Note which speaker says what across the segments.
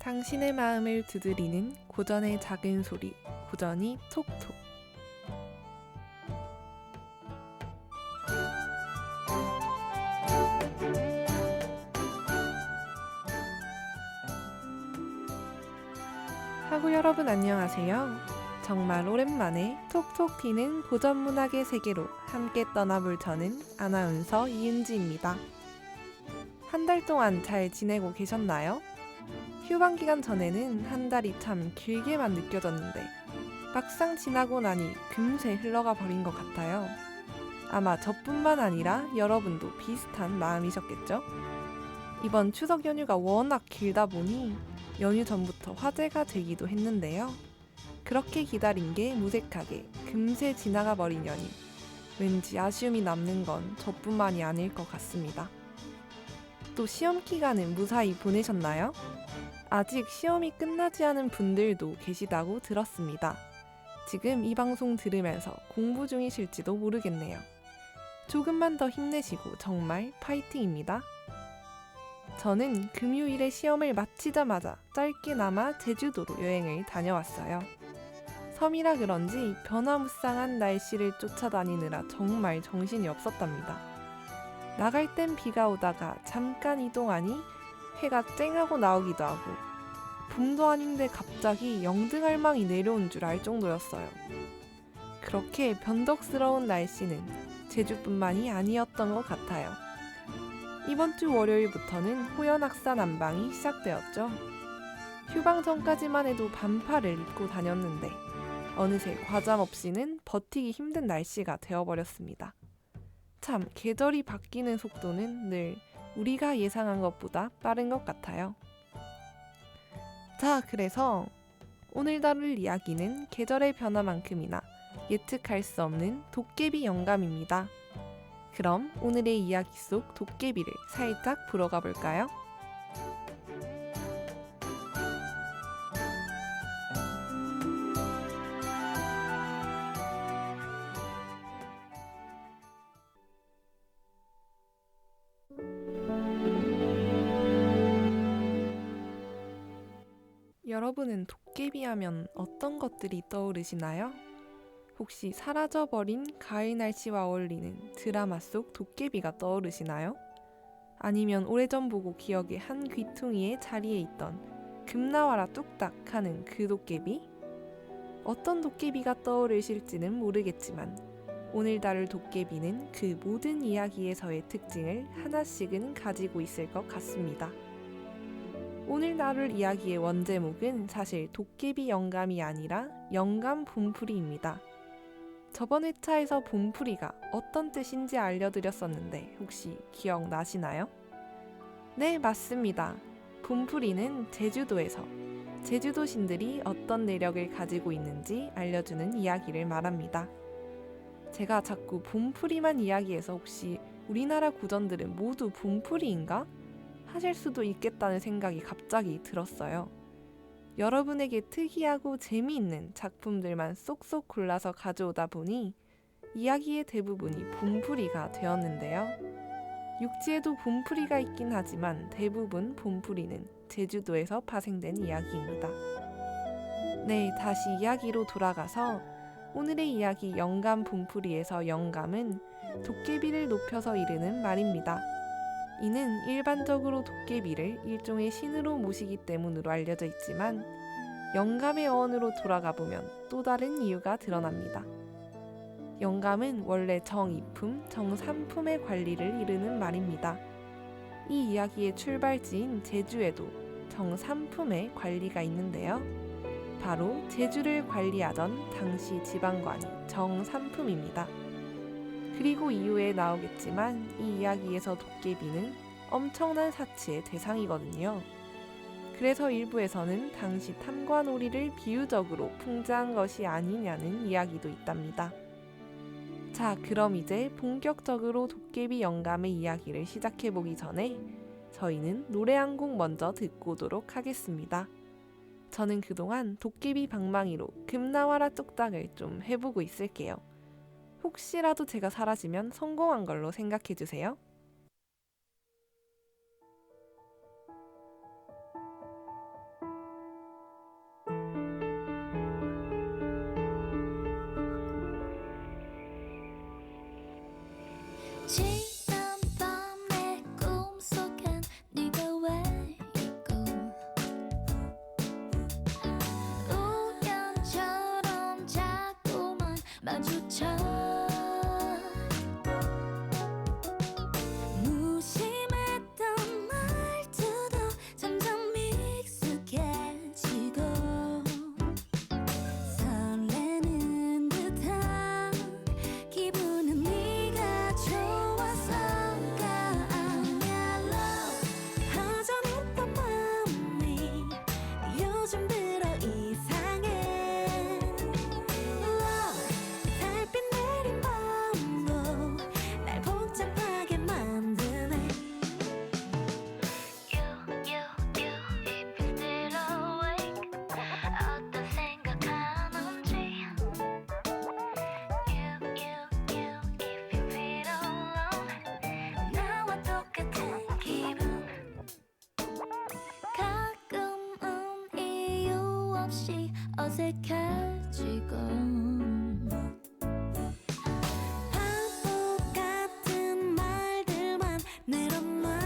Speaker 1: 당신의 마음을 두드리는 고전의 작은 소리, 고전이 톡톡. 하구 여러분 안녕하세요. 정말 오랜만에 톡톡 튀는 고전 문학의 세계로 함께 떠나볼 저는 아나운서 이은지입니다. 한 달 동안 잘 지내고 계셨나요? 휴방 기간 전에는 한 달이 참 길게만 느껴졌는데 막상 지나고 나니 금세 흘러가 버린 것 같아요. 아마 저뿐만 아니라 여러분도 비슷한 마음이셨겠죠? 이번 추석 연휴가 워낙 길다 보니 연휴 전부터 화제가 되기도 했는데요. 그렇게 기다린 게 무색하게 금세 지나가 버린 연휴. 왠지 아쉬움이 남는 건 저뿐만이 아닐 것 같습니다. 또 시험 기간은 무사히 보내셨나요? 아직 시험이 끝나지 않은 분들도 계시다고 들었습니다. 지금 이 방송 들으면서 공부 중이실지도 모르겠네요. 조금만 더 힘내시고 정말 파이팅입니다. 저는 금요일에 시험을 마치자마자 짧게나마 제주도로 여행을 다녀왔어요. 섬이라 그런지 변화무쌍한 날씨를 쫓아다니느라 정말 정신이 없었답니다. 나갈 땐 비가 오다가 잠깐 이동하니 해가 쨍하고 나오기도 하고 봄도 아닌데 갑자기 영등할망이 내려온 줄 알 정도였어요. 그렇게 변덕스러운 날씨는 제주뿐만이 아니었던 것 같아요. 이번 주 월요일부터는 호연학사 난방이 시작되었죠. 휴방 전까지만 해도 반팔을 입고 다녔는데 어느새 과잠 없이는 버티기 힘든 날씨가 되어버렸습니다. 참, 계절이 바뀌는 속도는 늘 우리가 예상한 것보다 빠른 것 같아요. 자, 그래서 오늘 다룰 이야기는 계절의 변화만큼이나 예측할 수 없는 도깨비 영감입니다. 그럼 오늘의 이야기 속 도깨비를 살짝 풀어가 볼까요? 여러분은 도깨비 하면 어떤 것들이 떠오르시나요? 혹시 사라져버린 가을 날씨와 어울리는 드라마 속 도깨비가 떠오르시나요? 아니면 오래전 보고 기억의 한 귀퉁이의 자리에 있던 금나와라 뚝딱 하는 그 도깨비? 어떤 도깨비가 떠오르실지는 모르겠지만 오늘 다룰 도깨비는 그 모든 이야기에서의 특징을 하나씩은 가지고 있을 것 같습니다. 오늘 다룰 이야기의 원제목은 사실 도깨비 영감이 아니라 영감 봄풀이입니다. 저번 회차에서 봄풀이가 어떤 뜻인지 알려드렸었는데 혹시 기억나시나요? 네, 맞습니다. 봄풀이는 제주도에서 제주도 신들이 어떤 내력을 가지고 있는지 알려주는 이야기를 말합니다. 제가 자꾸 봄풀이만 이야기해서 혹시 우리나라 구전들은 모두 봄풀이인가? 하실 수도 있겠다는 생각이 갑자기 들었어요. 여러분에게 특이하고 재미있는 작품들만 쏙쏙 골라서 가져오다 보니 이야기의 대부분이 봄풀이가 되었는데요. 육지에도 봄풀이가 있긴 하지만 대부분 봄풀이는 제주도에서 파생된 이야기입니다. 네, 다시 이야기로 돌아가서 오늘의 이야기 영감 봄풀이에서 영감은 도깨비를 높여서 이르는 말입니다. 이는 일반적으로 도깨비를 일종의 신으로 모시기 때문으로 알려져 있지만 영감의 어원으로 돌아가 보면 또 다른 이유가 드러납니다. 영감은 원래 정이품, 정삼품의 관리를 이르는 말입니다. 이 이야기의 출발지인 제주에도 정삼품의 관리가 있는데요. 바로 제주를 관리하던 당시 지방관이 정삼품입니다. 그리고 이후에 나오겠지만 이 이야기에서 도깨비는 엄청난 사치의 대상이거든요. 그래서 일부에서는 당시 탐관오리를 비유적으로 풍자한 것이 아니냐는 이야기도 있답니다. 자, 그럼 이제 본격적으로 도깨비 영감의 이야기를 시작해보기 전에 저희는 노래 한 곡 먼저 듣고 오도록 하겠습니다. 저는 그동안 도깨비 방망이로 금나와라 뚝딱을 좀 해보고 있을게요. 혹시라도 제가 사라지면 성공한 걸로 생각해 주세요.
Speaker 2: 마주쳐 무심했던 말투도 점점 익숙해지고 설레는 듯한 기분은 네가 좋아서가 아니야 love 허전했던 마음이 요즘 들어 이상해 love 달빛 내린 밤도 날 복잡하게 만드네 if you're still awake 어떤 생각하는지 if you feel alone 나와 똑같은 기분 가끔은 이유 없이 어색해지고 바보 같은 말들만 늘어나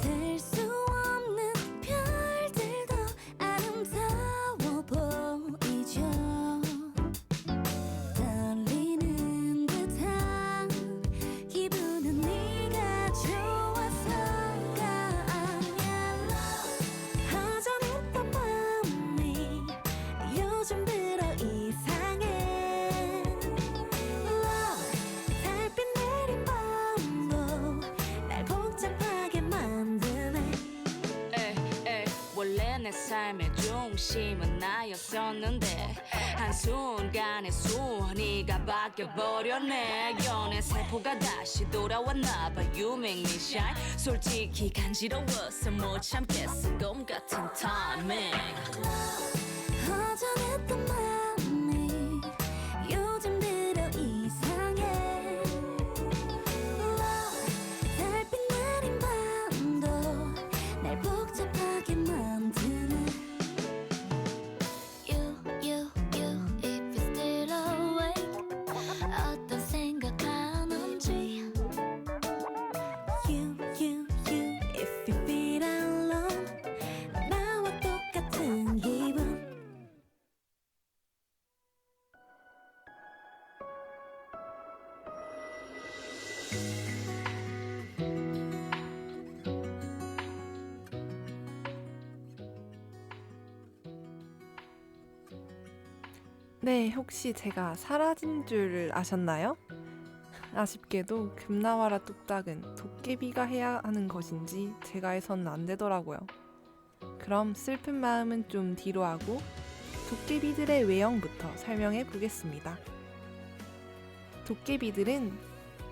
Speaker 2: 셀 수 없는 별들도 아름다워 보이죠 떨리는 듯한 기분은 네가 좋아서가 아니야 love 허전했던 마음이 요즘 들어 이상해 love 달빛 내린 밤도 날 복잡하게 만드네
Speaker 3: 에에 원래 내 삶의 중심은 나였었는데 한순간에 순위가 바뀌어버렸네 연애 세포가 다시 돌아왔나봐 You make me shine 솔직히 간지러워서 못 참겠어 곰 같은 타이밍
Speaker 2: 허전했던 마음이 요즘 들어 이상해 love 달빛 내린 밤도 날 복잡하게 만드네 you if you're still awake 어떤 생각하는지 you if you feel alone 나와 똑같은 기분
Speaker 1: 네, 혹시 제가 사라진 줄 아셨나요? 아쉽게도 금나와라 뚝딱은 도깨비가 해야 하는 것인지 제가 해서는 안 되더라고요. 그럼 슬픈 마음은 좀 뒤로 하고 도깨비들의 외형부터 설명해 보겠습니다.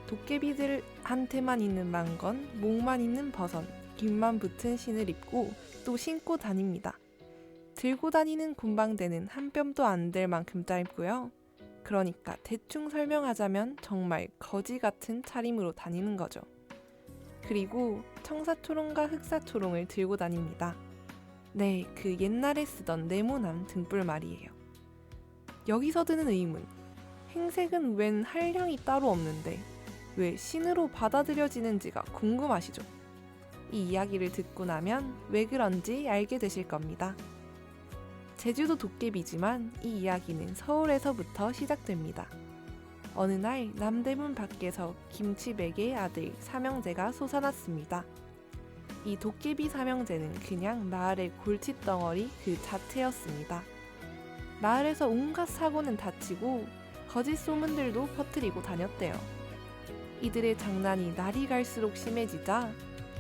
Speaker 1: 도깨비들한테만 있는 망건, 목만 있는 버선, 깃만 붙은 신을 입고 또 신고 다닙니다. 들고 다니는 곰방대는 한 뼘도 안 될 만큼 짧고요. 그러니까 대충 설명하자면 정말 거지 같은 차림으로 다니는 거죠. 그리고 청사초롱과 흑사초롱을 들고 다닙니다. 네, 그 옛날에 쓰던 네모난 등불 말이에요. 여기서 드는 의문. 행색은 웬 한량이 따로 없는데 왜 신으로 받아들여지는지가 궁금하시죠? 이 이야기를 듣고 나면 왜 그런지 알게 되실 겁니다. 제주도 도깨비지만 이 이야기는 서울에서부터 시작됩니다. 어느 날 남대문 밖에서 김치백의 아들 삼형제가 솟아났습니다. 이 도깨비 삼형제는 그냥 마을의 골칫덩어리 그 자체였습니다. 마을에서 온갖 사고는 다치고 거짓 소문들도 퍼뜨리고 다녔대요. 이들의 장난이 날이 갈수록 심해지자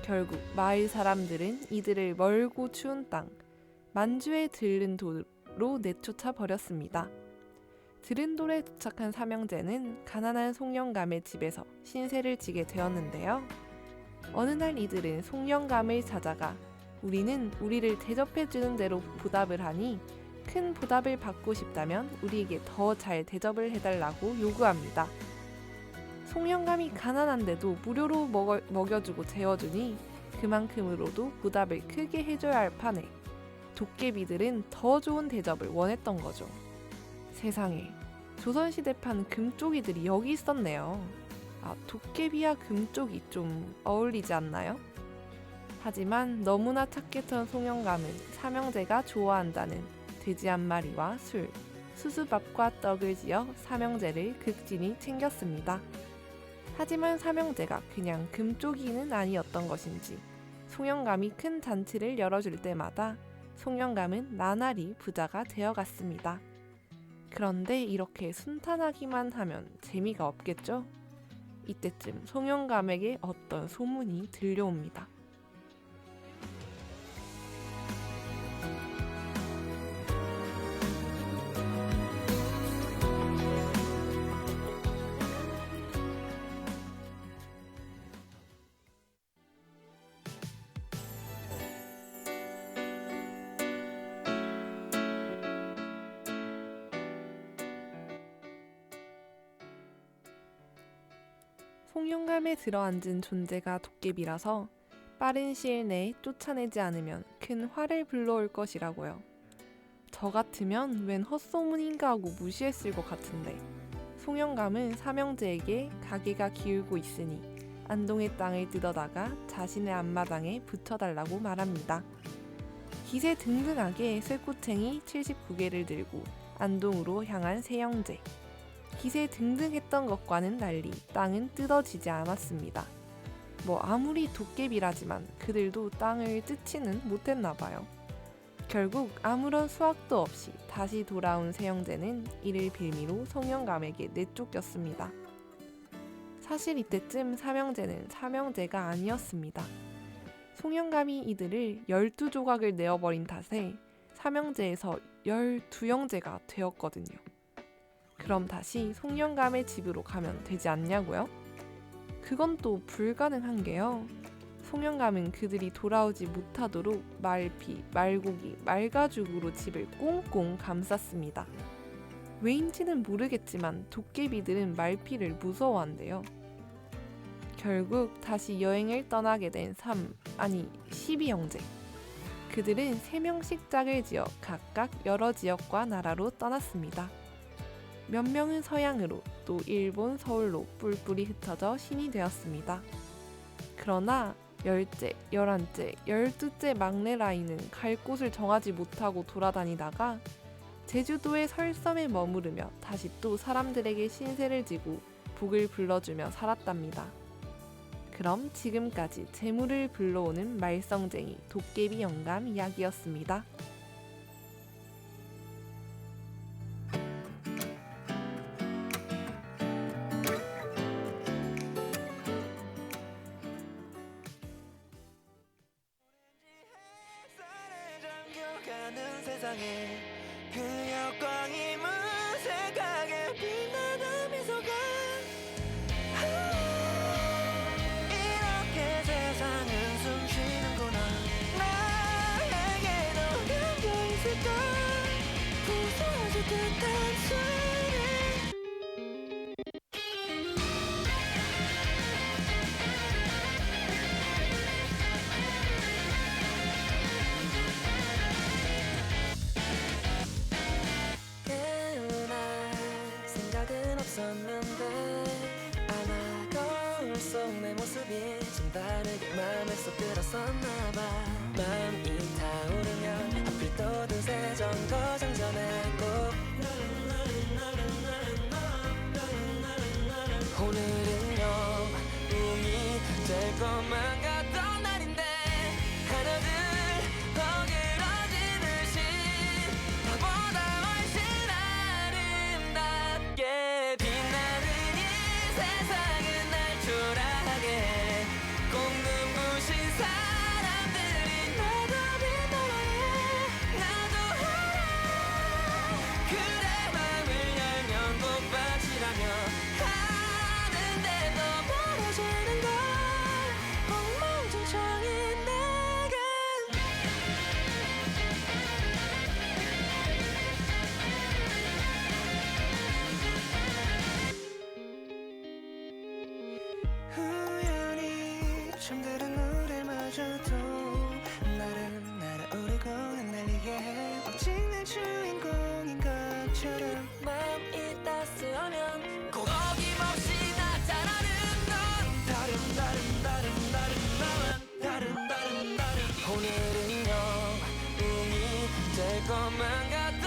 Speaker 1: 결국 마을 사람들은 이들을 멀고 추운 땅 만주에 들른 돌로 내쫓아 버렸습니다. 들은 돌에 도착한 삼형제는 가난한 송영감의 집에서 신세를 지게 되었는데요. 어느 날 이들은 송영감을 찾아가 우리는 우리를 대접해주는 대로 보답을 하니 큰 보답을 받고 싶다면 우리에게 더 잘 대접을 해달라고 요구합니다. 송영감이 가난한데도 무료로 먹여주고 재워주니 그만큼으로도 보답을 크게 해줘야 할 판에 도깨비들은 더 좋은 대접을 원했던 거죠. 세상에, 조선시대판 금쪽이들이 여기 있었네요. 도깨비와 금쪽이 좀 어울리지 않나요? 하지만 너무나 착했던 송영감은 삼형제가 좋아한다는 돼지 한 마리와 술, 수수밥과 떡을 지어 삼형제를 극진히 챙겼습니다. 하지만 삼형제가 그냥 금쪽이는 아니었던 것인지 송영감이 큰 잔치를 열어줄 때마다 송영감은 나날이 부자가 되어갔습니다. 그런데 이렇게 순탄하기만 하면 재미가 없겠죠? 이때쯤 송영감에게 어떤 소문이 들려옵니다. 송영감에 들어앉은 존재가 도깨비라서 빠른 시일 내에 쫓아내지 않으면 큰 화를 불러올 것이라고요. 저 같으면 웬 헛소문인가 하고 무시했을 것 같은데 송영감은 삼형제에게 가게가 기울고 있으니 안동의 땅을 뜯어다가 자신의 앞마당에 붙여달라고 말합니다. 기세 등등하게 쇠꼬챙이 79개를 들고 안동으로 향한 세 형제. 기세 등등했던 것과는 달리 땅은 뜯어지지 않았습니다. 아무리 도깨비라지만 그들도 땅을 뜯지는 못했나봐요. 결국 아무런 수확도 없이 다시 돌아온 세 형제는 이를 빌미로 송영감에게 내쫓겼습니다. 사실 이때쯤 삼형제는 삼형제가 아니었습니다. 송영감이 이들을 12조각을 내어버린 탓에 삼형제에서 12형제가 되었거든요. 그럼 다시 송영감의 집으로 가면 되지 않냐고요? 그건 또 불가능한 게요. 송영감은 그들이 돌아오지 못하도록 말피, 말고기, 말가죽으로 집을 꽁꽁 감쌌습니다. 왜인지는 모르겠지만 도깨비들은 말피를 무서워한대요. 결국 다시 여행을 떠나게 된 12형제. 그들은 3명씩 짝을 지어 각각 여러 지역과 나라로 떠났습니다. 몇 명은 서양으로 또 일본 서울로 뿔뿔이 흩어져 신이 되었습니다. 그러나 10째, 11째, 12째 막내 라인은 갈 곳을 정하지 못하고 돌아다니다가 제주도의 설섬에 머무르며 다시 또 사람들에게 신세를 지고 복을 불러주며 살았답니다. 그럼 지금까지 재물을 불러오는 말썽쟁이 도깨비 영감 이야기였습니다.
Speaker 4: 세상에 그 역광이 무색하게 빛나는 미소가 이렇게 세상은 숨쉬는구나. 나에게도 감겨있을까 부서질 듯한 소리. 없었는데 아마 거울 속 내 모습이 좀 다르게 맘에 쏙 들었었나봐. 마음이 타오르면 하필 또 두세 정거장 전에 꼭 오늘은요 꿈이 될 것만 같던 날인데 하나둘 어그러지듯이 나보다 훨씬 아름답게 빛나는 이 세상은 날 초라하게 꼭 눈부신 사람들이 나도 빛나래. 나도 알아 그래 맘을 열면 꽃밭이라며 하는데도 멀어지는 걸 엉망진창인 내겐. 우연히 잠들은 노래마저도 나를 날아오르고 흩날리게 해. 오직 내 주인공인 것처럼 마음이 따스하면 꼭 어김없이 나타나는 넌 다른 나만 다른 오늘은요 꿈이 될 것만 같아.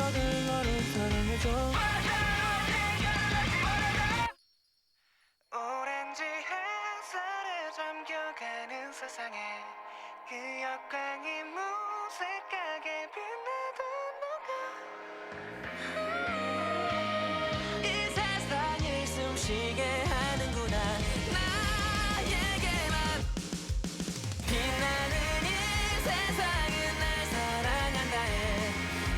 Speaker 4: 너를 너를 사랑해줘. 오렌지 햇살에 잠겨가는 세상에 그 역광이 무색하게 빛나던 너가 이 세상을 숨쉬게 하는구나. 나에게만 빛나는 이 세상은 날 사랑한다 해.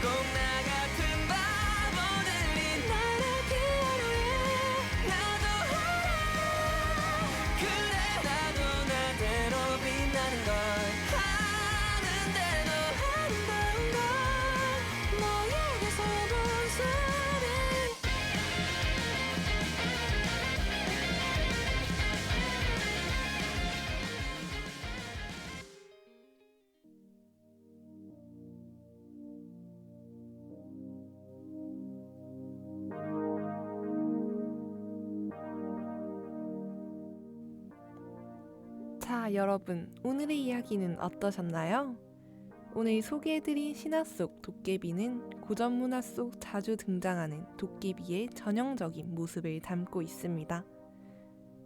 Speaker 4: 꼭 나 같은 바보들이 나를 필요해. 나도 알아. 그래 나도 나대로 빛나는 걸 아는데도 아름다운 걸 너에게서 본 사랑.
Speaker 1: 자, 여러분, 오늘의 이야기는 어떠셨나요? 오늘 소개해드린 신화 속 도깨비는 고전 문화 속 자주 등장하는 도깨비의 전형적인 모습을 담고 있습니다.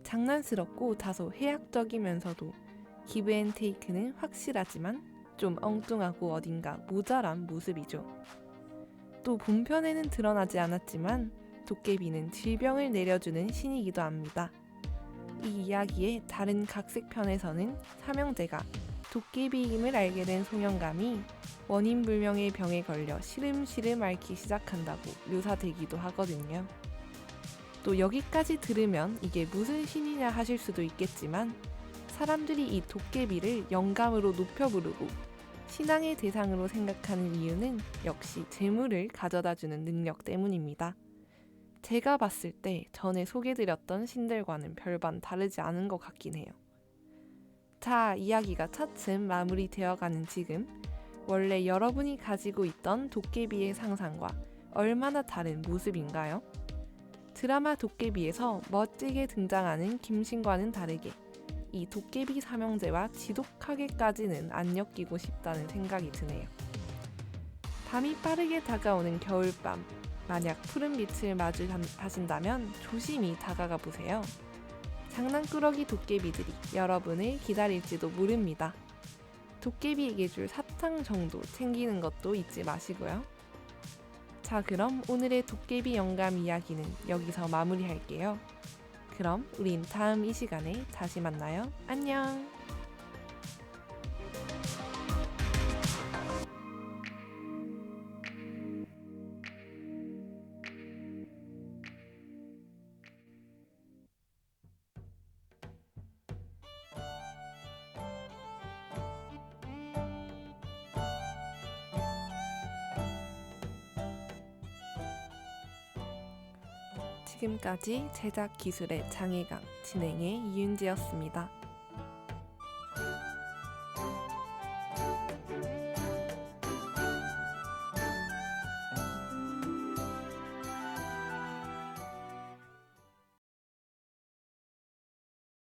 Speaker 1: 장난스럽고 다소 해학적이면서도 기브앤테이크는 확실하지만 좀 엉뚱하고 어딘가 모자란 모습이죠. 또 본편에는 드러나지 않았지만 도깨비는 질병을 내려주는 신이기도 합니다. 이 이야기의 다른 각색편에서는 삼형제가 도깨비임을 알게 된 소년감이 원인 불명의 병에 걸려 시름시름 앓기 시작한다고 묘사되기도 하거든요. 또 여기까지 들으면 이게 무슨 신이냐 하실 수도 있겠지만 사람들이 이 도깨비를 영감으로 높여 부르고 신앙의 대상으로 생각하는 이유는 역시 재물을 가져다주는 능력 때문입니다. 제가 봤을 때 전에 소개드렸던 신들과는 별반 다르지 않은 것 같긴 해요. 자, 이야기가 차츰 마무리되어가는 지금 원래 여러분이 가지고 있던 도깨비의 상상과 얼마나 다른 모습인가요? 드라마 도깨비에서 멋지게 등장하는 김신과는 다르게 이 도깨비 삼형제와 지독하게까지는 안 엮이고 싶다는 생각이 드네요. 밤이 빠르게 다가오는 겨울밤, 만약 푸른 빛을 마주하신다면 조심히 다가가 보세요. 장난꾸러기 도깨비들이 여러분을 기다릴지도 모릅니다. 도깨비에게 줄 사탕 정도 챙기는 것도 잊지 마시고요. 자, 그럼 오늘의 도깨비 영감 이야기는 여기서 마무리할게요. 그럼 우린 다음 이 시간에 다시 만나요. 안녕! 지금까지 제작 기술의 장혜강, 진행의 이윤지였습니다.